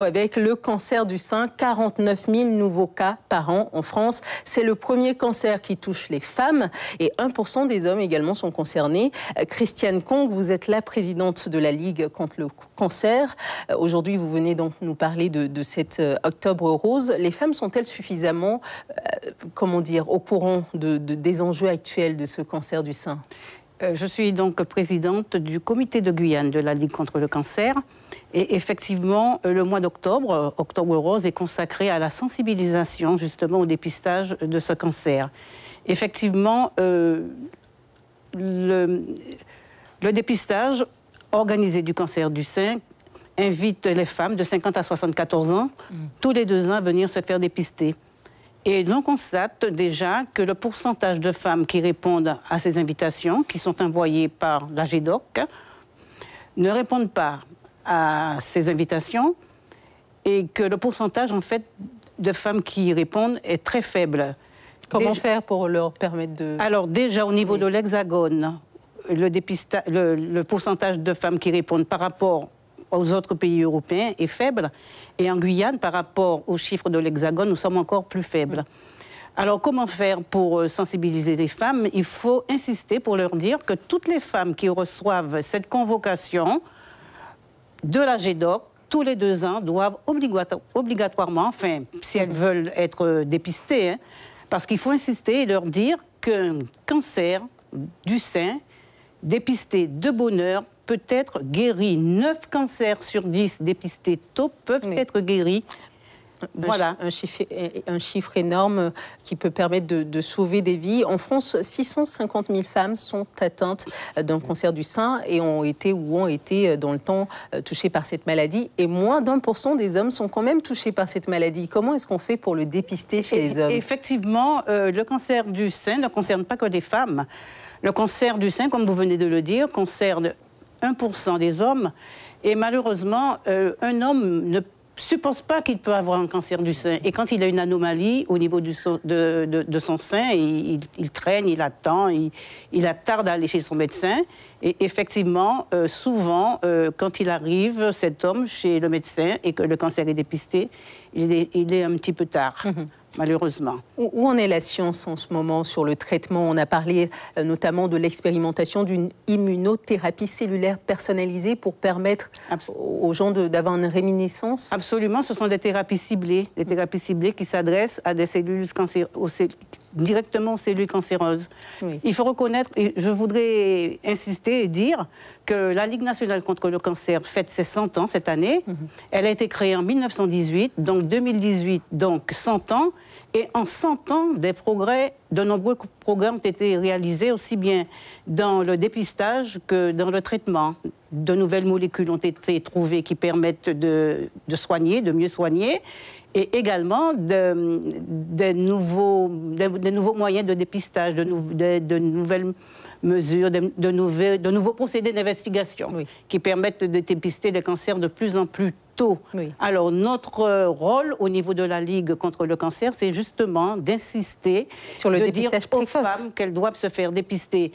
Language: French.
Avec le cancer du sein, 49 000 nouveaux cas par an en France. C'est le premier cancer qui touche les femmes et 1% des hommes également sont concernés. Christiane Kong, vous êtes la présidente de la Ligue contre le cancer. Aujourd'hui, vous venez donc nous parler de cet Octobre Rose. Les femmes sont-elles suffisamment, au courant des enjeux actuels de ce cancer du sein ? Je suis donc présidente du comité de Guyane de la Ligue contre le cancer. Et effectivement, le mois d'octobre, Octobre Rose, est consacré à la sensibilisation justement au dépistage de ce cancer. Effectivement, le dépistage organisé du cancer du sein invite les femmes de 50 à 74 ans, tous les 2 ans, à venir se faire dépister. Et l'on constate déjà que le pourcentage de femmes qui répondent à ces invitations, qui sont envoyées par la GEDOC, ne répondent pas à ces invitations et que le pourcentage, en fait, de femmes qui y répondent est très faible. Comment faire pour leur permettre de... Alors, déjà, au niveau de l'Hexagone, le pourcentage de femmes qui répondent par rapport aux autres pays européens est faible. Et en Guyane, par rapport aux chiffres de l'Hexagone, nous sommes encore plus faibles. Alors, comment faire pour sensibiliser les femmes? Il faut insister pour leur dire que toutes les femmes qui reçoivent cette convocation de la GEDOC, tous les 2 ans, doivent obligatoirement, enfin, si elles veulent être dépistées, parce qu'il faut insister et leur dire qu'un cancer du sein, dépisté de bonne heure, peut être guéri. 9 cancers sur 10 dépistés tôt peuvent être guéris. Voilà. Un chiffre énorme qui peut permettre de sauver des vies. En France, 650 000 femmes sont atteintes d'un cancer du sein et ont été dans le temps touchées par cette maladie. Et moins d'1% des hommes sont quand même touchés par cette maladie. Comment est-ce qu'on fait pour le dépister chez les hommes? Effectivement, le cancer du sein ne concerne pas que les femmes. Le cancer du sein, comme vous venez de le dire, concerne 1% des hommes. Et malheureusement, un homme ne suppose pas qu'il peut avoir un cancer du sein. Et quand il a une anomalie au niveau de son sein, il traîne, il attend, il attarde à aller chez son médecin. Et effectivement, souvent, quand il arrive, cet homme, chez le médecin, et que le cancer est dépisté, il est un petit peu tard. Malheureusement. Où en est la science en ce moment sur le traitement? On a parlé notamment de l'expérimentation d'une immunothérapie cellulaire personnalisée pour permettre aux gens d'avoir une réminiscence. Absolument, ce sont des thérapies ciblées qui s'adressent à des cellules directement aux cellules cancéreuses. Oui. Il faut reconnaître, et je voudrais insister et dire que la Ligue nationale contre le cancer fête ses 100 ans cette année. Elle a été créée en 1918, donc 2018, donc 100 ans. Et en 100 ans, de nombreux progrès ont été réalisés, aussi bien dans le dépistage que dans le traitement. De nouvelles molécules ont été trouvées qui permettent de soigner, de mieux soigner, et également de nouveaux moyens de dépistage, de nouvelles mesures, de nouveaux procédés d'investigation qui permettent de dépister les cancers de plus en plus tôt. Oui. Alors, notre rôle au niveau de la Ligue contre le cancer, c'est justement d'insister, sur le de dépistage dire aux femmes qu'elles doivent se faire dépister